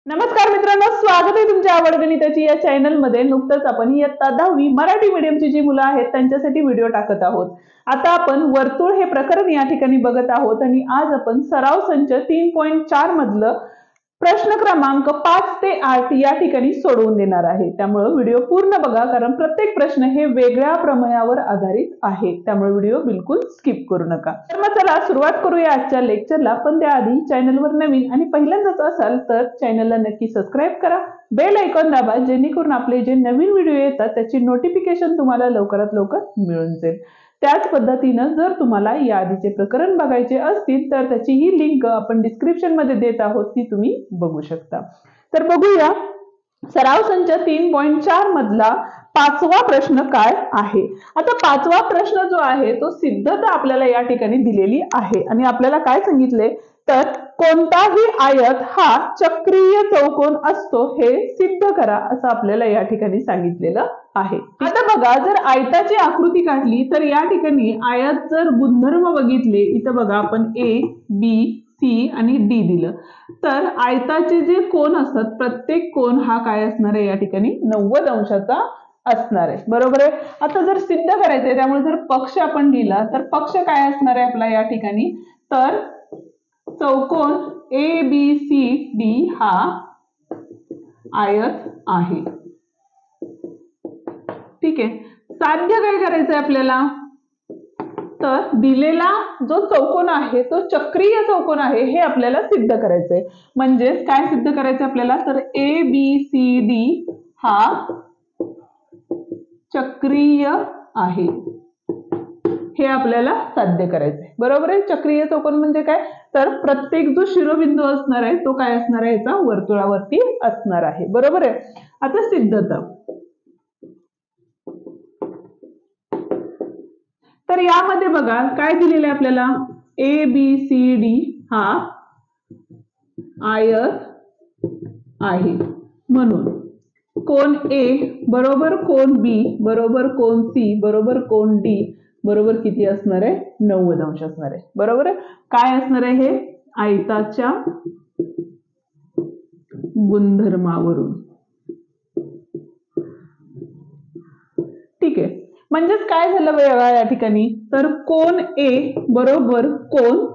नमस्कार मित्रांनो, स्वागत आहे तुमच्या आवड गणिताची या चॅनलमध्ये। नुकतंच आपण इयत्ता 10वी मराठी मीडियमची जी मुलं आहेत त्यांच्यासाठी व्हिडिओ टाकत आहोत। आता आपण वर्तुळ हे प्रकरण या ठिकाणी बघत आहोत आणि आज आपण सराव संच 3.4 मधलं प्रश्न क्रमांक 5 ते 8 या ठिकाणी सोडवून देणार आहे। त्यामुळे व्हिडिओ पूर्ण बघा, कारण प्रत्येक प्रश्न हे वेगळ्या प्रमेयावर आधारित आहे, त्यामुळे व्हिडिओ बिलकुल स्किप करू नका। तर मग चला सुरुवात करूया आजच्या लेक्चरला। पण त्याआधी चॅनलवर नवीन आणि पहिल्यांदाच असाल तर चॅनलला नक्की सबस्क्राइब करा, बेल आयकॉन दाबा, जेणेकरून आपले जे नवीन व्हिडिओ येतात त्याची नोटिफिकेशन तुम्हाला लवकरात लवकर मिळून जाईल। त्याच पद्धतीने जर तुम्हाला या आधीचे प्रकरण बघायचे असतील तर त्याची ही लिंक आपण डिस्क्रिप्शन मध्ये देत आहोत, ती तुम्ही बघू शकता। तर बघूया सराव संच 3.4 मधला 5वा प्रश्न काय आहे। आता 5वा प्रश्न जो आहे तो सिद्धता आपल्याला या ठिकाणी दिलेली आहे आणि आपल्याला काय सांगितले तर कोणताही आयत हा चक्रीय चौकोन असतो हे सिद्ध करा, असं आपल्याला या ठिकाणी सांगितलेलं आहे। आता बघा, जर आयताची आकृती काढली तर या ठिकाणी आयत जर गुणधर्म बघितले, इथं बघा आपण A, B, C आणि D दिलं, तर आयताचे जे कोन असतात प्रत्येक कोन हा काय असणार आहे या ठिकाणी 90 अंशाचा असणार आहे, बरोबर आहे। आता जर सिद्ध करायचंय त्यामुळे जर पक्ष आपण दिला तर पक्ष काय असणार आहे आपला या ठिकाणी, तर चौकोन ABCD हा आयत आहे। ठीक आहे, साध्य काय करायचंय आपल्याला, तर दिलेला जो चौकोन आहे तो चक्रीय चौकोन आहे हे आपल्याला सिद्ध करायचंय। म्हणजे काय सिद्ध करायचं आपल्याला, तर ABCD हा चक्रीय आहे हे आपल्याला साध्य करायचंय, बरोबर आहे। चक्रीय चौकोन म्हणजे काय, तर प्रत्येक जो शिरोबिंदू असणार आहे तो काय असणार आहे, याचा वर्तुळावरती असणार आहे, बरोबर आहे। आता सिद्धता, तर यामध्ये बघा काय दिलेलं आहे आपल्याला, ABCD हा आयत आहे, म्हणून कोन A बरोबर कोन B बरोबर कोन C बरोबर कोन D बरोबर किती असणार आहे, 90 अंश असणार आहे, बरोबर आहे। काय असणार आहे हे, आयताच्या गुणधर्मावरून। ठीक आहे, म्हणजेच काय झालं वेगळा या ठिकाणी, तर कोन A बरोबर कोन,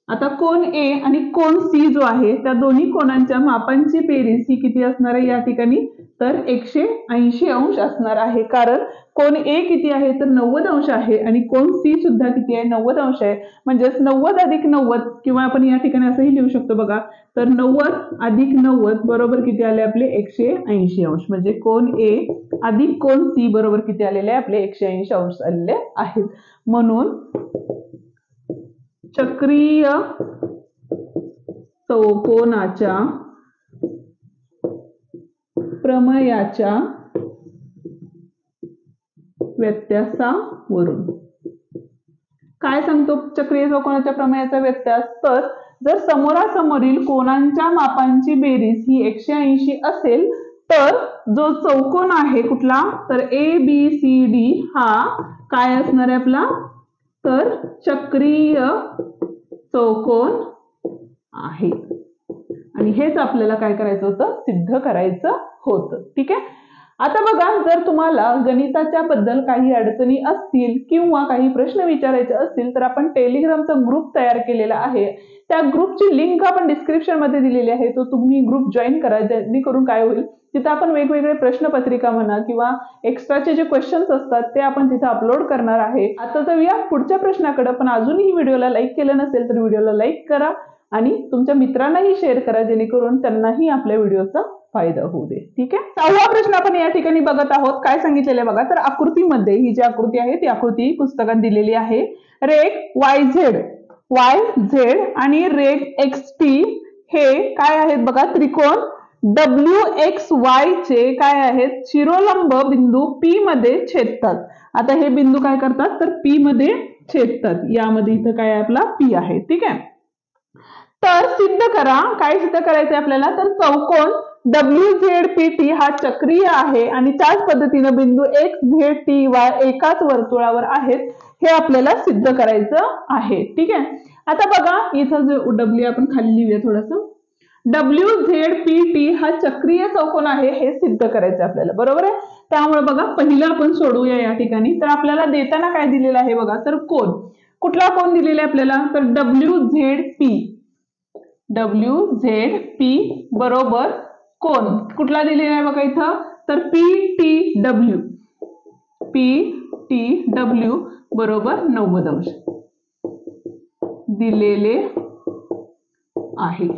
आता कोन A आणि कोन C जो आहे त्या दोन्ही कोनांच्या मापांची बेरीज ही किती असणार आहे या ठिकाणी, तर 180 अंश असणार आहे। कारण कोन A किती आहे तर 90 अंश आहे आणि कोन C सुद्धा किती आहे, 90 अंश आहे। म्हणजेच 90 अधिक 90, किंवा आपण या ठिकाणी असंही लिहू शकतो बघा, तर 90 अधिक 90 बरोबर किती आले आपले 180 अंश। म्हणजे कोन A अधिक कोन C बरोबर किती आलेले आहे आपले 180 अंश आलेले आहेत। म्हणून चक्रीय चौकोनाच्या प्रमेयाच्या व्यत्यासावरून काय सांगतो चक्रीय चौकोनाच्या प्रमेयाचा व्यत्यास, तर जर समोरासमोरील कोनांच्या मापांची बेरीज ही 180 असेल तर जो चौकोन आहे कुठला, तर ABCD हा काय असणार आहे आपला, तर चक्रीय चौकोन आहे। आणि हेच आपल्याला काय करायचं होतं, सिद्ध करायचं होतं। ठीक आहे, आता बघा, जर तुम्हाला गणिताच्या बद्दल काही अडचणी असतील किंवा काही प्रश्न विचारायचे असतील तर आपण टेलिग्रामचा ग्रुप तयार केलेला आहे, त्या ग्रुपची लिंक आपण डिस्क्रिप्शन मध्ये दिलेली आहे, तो तुम्ही ग्रुप जॉईन करा, जेणेकरून काय होईल, तिथे आपण वेगवेगळे प्रश्नपत्रिका म्हणा किंवा एक्स्ट्राचे जे क्वेश्चन्स असतात ते आपण तिथे अपलोड करणार आहे। आता जाऊया पुढच्या प्रश्नाकडे, पण अजूनही व्हिडिओला लाईक केलं नसेल तर व्हिडिओला लाईक करा आणि तुमच्या मित्रांनाही शेअर करा, जेणेकरून त्यांनाही आपल्या व्हिडिओचा फायदा होऊ दे। ठीक आहे, 6वा प्रश्न आपण या ठिकाणी बघत आहोत। काय सांगितलेलं आहे बघा, तर आकृतीमध्ये ही जी आकृती आहे ती आकृती पुस्तकात दिलेली आहे। रेघ YZ आणि रेघ XT हे काय आहेत बघा, त्रिकोण WXY चे काय आहेत, शिरोलंब बिंदू P मध्ये छेदतात। आता हे बिंदू काय करतात, तर P मध्ये छेदतात, यामध्ये इथं काय आपला P आहे। ठीक आहे, तर सिद्ध करा, काय सिद्ध करायचंय आपल्याला, तर चौकोन WZPT हा चक्रीय आहे आणि त्याच पद्धतीने बिंदू XZTY एकाच वर्तुळावर आहेत, हे आपल्याला सिद्ध करायचं आहे। ठीक आहे, आता बघा इथं जो W आपण खाली लिहूया थोडंसं, WZPT हा चक्रीय चौकोन आहे हे सिद्ध करायचं आपल्याला, बरोबर आहे. त्यामुळे बघा पहिलं आपण सोडवूया या ठिकाणी. तर आपल्याला देताना काय दिलेलं आहे बघा, तर कोन, कुठला कोन दिलेला आहे आपल्याला, तर WZP बरोबर कोन कुठला दिलेला आहे बघा इथं, तर PTW बरोबर 90 अंश दिलेले आहे.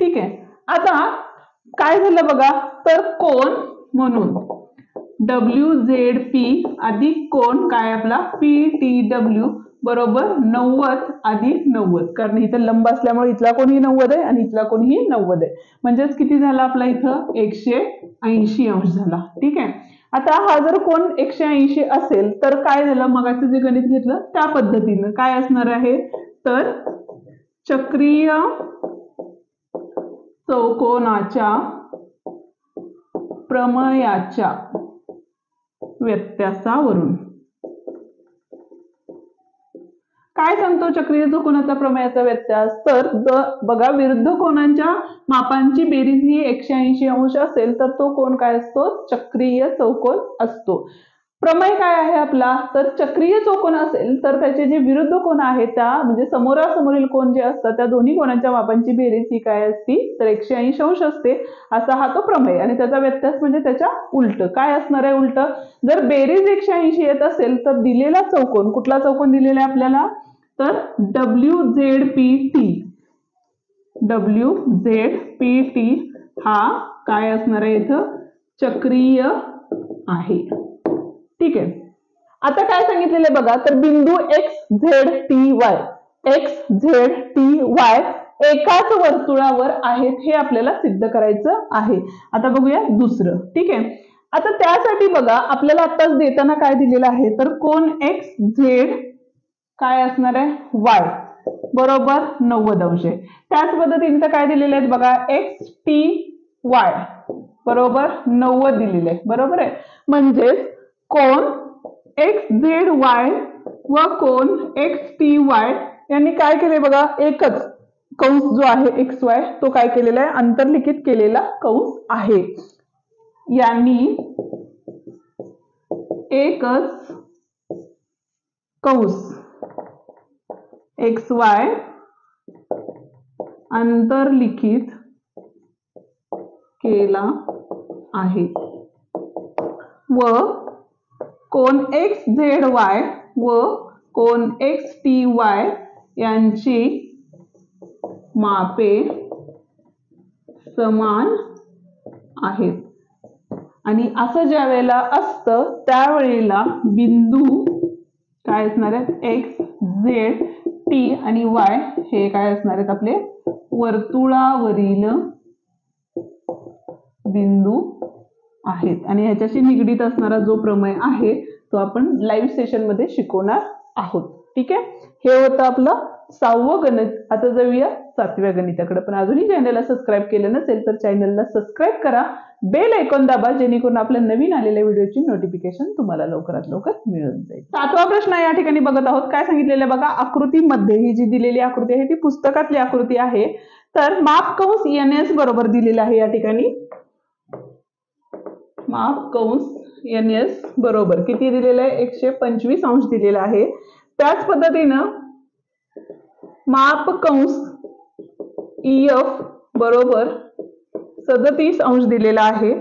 ठीक आहे. आता काय झालं बघा, तर कोन म्हणून WZP अधिक कोन काय आपला PTW बरोबर 90 अधिक 90, कारण इथं लंब असल्यामुळे इथला कोणही 90 आहे आणि इथला कोणही 90 आहे, म्हणजेच किती झाला आपला इथं 180 अंश झाला. ठीक आहे. आता हा जर कोन 180 असेल तर काय झालं, मगाचं जे गणित घेतलं त्या पद्धतीनं काय असणार आहे, तर चक्रीय चौकोनाच्या प्रमेयाच्या व्यत्यासावरून काय सांगतो चक्रीय चौकोनाचा प्रमेयाचा व्यत्यास, तर बघा विरुद्ध कोनांच्या मापांची बेरीज ही 180 अंश असेल तर तो कोन काय असतो, चक्रीय चौकोन असतो. प्रमेय काय आहे आपला, तर चक्रीय चौकोन असेल तर त्याचे जे विरुद्ध कोन आहेत त्या म्हणजे समोरासमोरील कोन जे असतात त्या दोन्ही कोनांच्या मापांची बेरीज ही काय असते, तर 180 अंश असते, असा हा तो प्रमेय. आणि त्याचा व्यत्यास म्हणजे त्याच्या उलट काय असणार आहे, उलट जर बेरीज 180 येत असेल तर दिलेला चौकोन, कुठला चौकोन दिलेला आहे आपल्याला, तर WZPT हा काय असणार आहे इथं, चक्रीय आहे. ठीक आहे. आता काय सांगितलेलं आहे बघा, तर बिंदू XZTY एकाच वर्तुळावर आहेत हे आपल्याला सिद्ध करायचं आहे. आता बघूया दुसरं. ठीक आहे. आता त्यासाठी बघा आपल्याला आताच देताना काय दिलेलं आहे, तर कोन XZ काय असणार आहे, Y बरोबर 90 अंश आहे. त्याच पद्धतीने काय दिलेले आहेत बघा, XTY बरोबर 90 दिलेले आहे, बरोबर आहे. म्हणजे कोन XZY व कोन XTY यांनी काय केले बघा, एकच कंस जो आहे XY तो काय केलेला आहे, अंतर्लिखित केलेला कंस आहे. यांनी एकच कंस XY अंतर्लिखित केला आहे व कोन XZY व कोन XTY यांची मापे समान आहेत. आणि असं ज्या वेळेला असतं त्यावेळेला बिंदू काय असणार आहेत, X, Z, T आणि Y हे काय असणार आहेत आपले वर्तुळावरील बिंदू आहेत. आणि ह्याच्याशी निगडीत असणारा जो प्रमेय आहे तो आपण लाईव्ह सेशन मध्ये शिकवणार आहोत. ठीक आहे. हे होतं आपलं 6वं गणित. आता जाऊया 7व्या गणिताकडे. पण अजूनही चॅनलला सबस्क्राईब केलं नसेल तर चॅनलला सबस्क्राईब करा, बेल आयकॉन दाबा, जेणेकरून आपल्या नवीन आलेल्या व्हिडिओची नोटिफिकेशन तुम्हाला लवकरात लवकर मिळून जाईल. 7वा प्रश्न या ठिकाणी बघत आहोत. काय सांगितलेलं बघा, आकृतीमध्ये ही जी दिलेली आकृती आहे ती पुस्तकातली आकृती आहे. तर माप कंस NS बरोबर दिलेला आहे या ठिकाणी. माप कंस NS बरोबर किती दिलेलं आहे, 125 अंश दिलेला आहे. त्याच पद्धतीनं माप कंस EF बरोबर 37 अंश दिलेला आहे.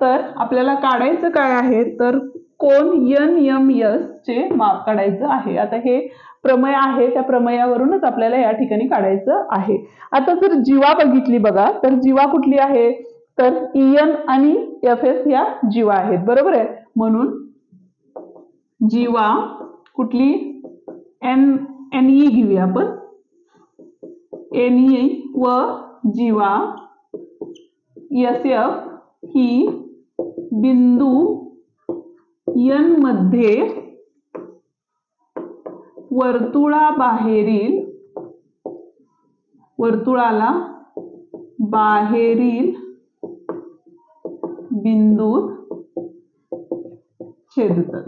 तर आपल्याला काढायचं काय आहे, तर कोन NMS चे माप काढायचं आहे. आता हे प्रमेय आहे, त्या प्रमेयावरूनच आपल्याला या ठिकाणी काढायचं आहे. आता जर जीवा बघितली बघा, तर जीवा कुठली आहे, तर EN आणि FS या जीवा आहेत, बरोबर आहे. म्हणून जीवा कुठली NE घेऊया आपण, NE व जीवा SF ही बिंदू N मध्ये वर्तुळाला बाहेरील बिंदूत छेदतात.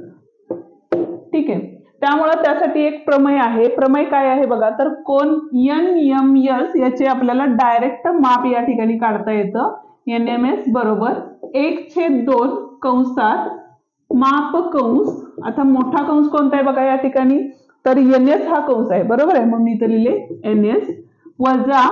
ठीक आहे. त्यामुळे त्यासाठी एक प्रमेय आहे. प्रमेय काय आहे बघा, तर कोन NMS याचे आपल्याला डायरेक्ट माप या ठिकाणी काढता येतं. NMS बरोबर 1/2 कंसात माप कंस, आता मोठा कंस कोणता आहे बघा या ठिकाणी, तर NS हा कंस आहे, बरोबर आहे, म्हणून इथे लिहिले NS वजा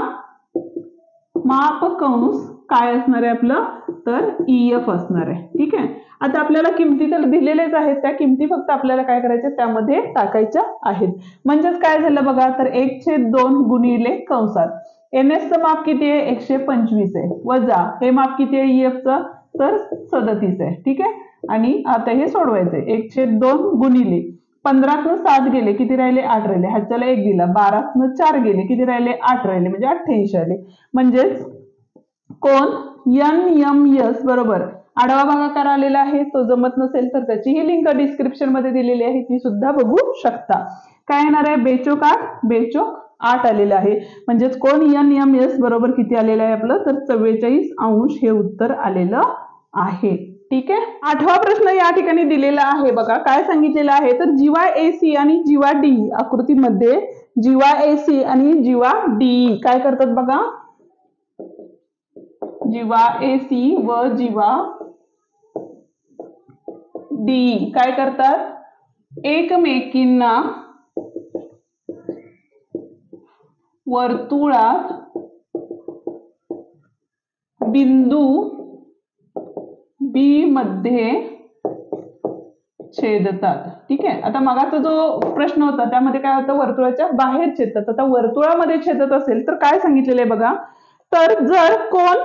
माप कंस काय असणार आहे आपलं, तर EF असणार आहे. ठीक आहे. आता आपल्याला किमती तर दिलेलेच आहेत, त्या किमती फक्त आपल्याला काय करायच्या त्यामध्ये टाकायच्या आहेत. म्हणजेच काय झालं बघा, तर 1/2 गुणिले कंसात NS चं माप किती आहे, 125 आहे, वजा हे माप किती आहे EF चं, तर 37 आहे. ठीक आहे. आणि आता हे सोडवायचंय. 1/2 गुणिले 15तनं 7 गेले, किती राहिले, 8 राहिले, ह्याच्याला 1 दिला, 12तनं 4 गेले, किती राहिले, 8 राहिले, म्हणजे 88 आले. म्हणजेच कोन NMS बरोबर आडवा भागाकार आलेला आहे. तो जमत नसेल तर त्याची ही लिंक डिस्क्रिप्शन मध्ये दिलेली आहे, ती सुद्धा बघू शकता. काय येणार आहे, बेचोक 8 आलेलं आहे. म्हणजेच कोन NMS बरोबर किती आलेलं आहे आपलं, तर 44 अंश हे उत्तर आलेलं आहे. ठीक आहे. 8वा प्रश्न या ठिकाणी दिलेला आहे बघा, काय सांगितलेलं आहे, तर जीवा AC आणि जीवा DE आकृतीमध्ये जीवा AC आणि जीवा DE काय करतात बघा, जीवा AC व जीवा DE काय करतात, एकमेकींना वर्तुळात बिंदू B मध्ये छेदतात. ठीक आहे. आता मगाचा जो प्रश्न होता त्यामध्ये काय होतं, वर्तुळाच्या बाहेर छेदतात. आता वर्तुळामध्ये छेदत असेल तर काय सांगितलेलं आहे बघा, तर जर कोन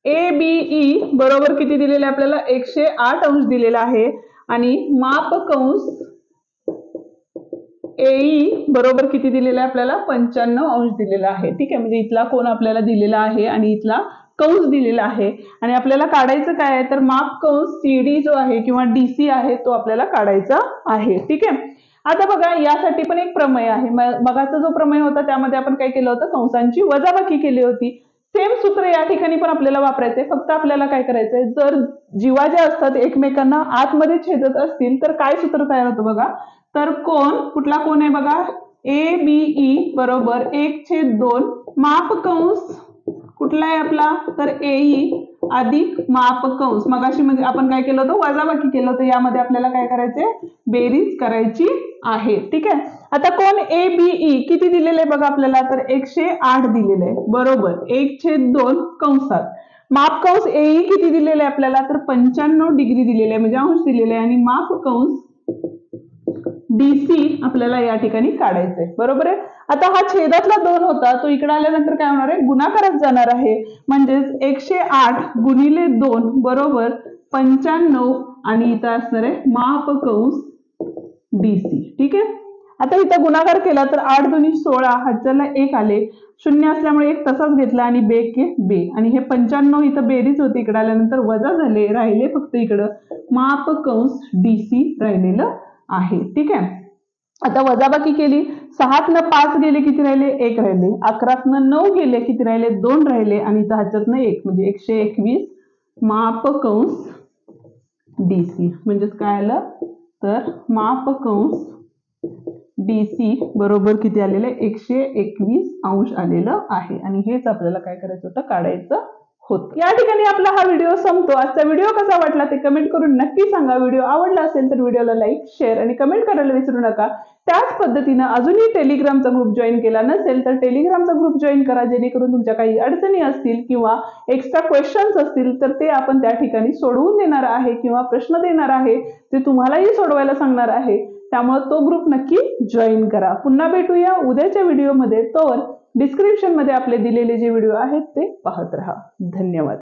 ABE बरोबर किती दिलेलं आहे आपल्याला, 108 अंश दिलेला आहे, आणि माप कंस AE बरोबर किती दिलेला आहे आपल्याला, 95 अंश दिलेला आहे. ठीक आहे. म्हणजे इथला कोन आपल्याला दिलेला आहे आणि इथला कंस दिलेला आहे, आणि आपल्याला काढायचं काय आहे, तर माप कंस CD जो आहे किंवा DC आहे तो आपल्याला काढायचा आहे. ठीक आहे. आता बघा यासाठी पण एक प्रमेय आहे. मगाचा जो प्रमेय होता त्यामध्ये आपण काय केलं होतं, कंसांची वजाबाकी केली होती. सेम सूत्र या ठिकाणी पण आपल्याला वापरायचंय. फक्त आपल्याला काय करायचंय, जर जीवा ज्या असतात एकमेकांना आतमध्ये छेदत असतील तर काय सूत्र तयार होतं बघा, तर कोन, कुठला कोन आहे बघा, ABE बरोबर 1/2 माप कंस कुठला आहे आपला, तर AE अधिक माप कंस, मगाशी म्हणजे आपण काय केलं होतं, वजाबाकी केलं होतं, यामध्ये आपल्याला काय करायचंय, बेरीज करायची आहे. ठीक आहे. आता कोन ABE किती दिलेलं आहे बघा आपल्याला, तर 108 दिलेलं आहे, बरोबर 1/2 कंसात माप कंस AE किती दिलेलं आहे आपल्याला, तर 95 डिग्री दिलेले आहे, म्हणजे अंश दिलेले आहे, आणि माप कंस DC आपल्याला या ठिकाणी काढायचंय, बरोबर आहे. आता हा छेदातला 2 होता, तो इकडे आल्यानंतर काय होणार आहे, गुणाकारात जाणार आहे. म्हणजेच 108 गुणिले 2 बरोबर 95, आणि इथं असणार आहे माप कंस DC. ठीक आहे. आता इथं गुणाकार केला तर 8 दुनी 16, ह्याच्याला 1 आले, 0 असल्यामुळे 1 तसाच घेतला, आणि बे, आणि हे 95 इथं बेरीज होती, इकडे आल्यानंतर वजा झाले, राहिले फक्त इकडं माप कंस DC राहिलेलं आहे. ठीक आहे. आता वजाबाकी केली, 6तनं 5 गेले, किती राहिले, 1 राहिले, 11तनं 9 गेले, किती राहिले, 2 राहिले, आणि इथं ह्याच्यातनं 1, म्हणजे 121 माप कंस DC. म्हणजेच काय आलं, तर माप कंस DC बरोबर किती आलेलं आहे, 121 अंश आलेलं आहे, आणि हेच आपल्याला काय करायचं होतं, काढायचं होतं. या ठिकाणी आपला हा व्हिडिओ संपतो. आजचा व्हिडिओ कसा वाटला ते कमेंट करून नक्की सांगा. व्हिडिओ आवडला असेल तर व्हिडिओला लाईक, शेअर आणि कमेंट करायला विसरू नका. त्याच पद्धतीनं अजूनही टेलिग्रामचा ग्रुप जॉईन केला नसेल तर टेलिग्रामचा ग्रुप जॉईन करा, जेणेकरून तुमच्या काही अडचणी असतील किंवा एक्स्ट्रा क्वेश्चन्स असतील तर ते आपण त्या ठिकाणी सोडवून देणार आहे, किंवा प्रश्न देणार आहे ते तुम्हालाही सोडवायला सांगणार आहे. त्यामुळे तो ग्रुप नक्की जॉईन करा. पुन्हा भेटूया उद्याच्या व्हिडिओमध्ये. तोवर डिस्क्रिप्शन मध्ये आपले दिलेले जे व्हिडिओ आहेत ते पाहत राहा. धन्यवाद.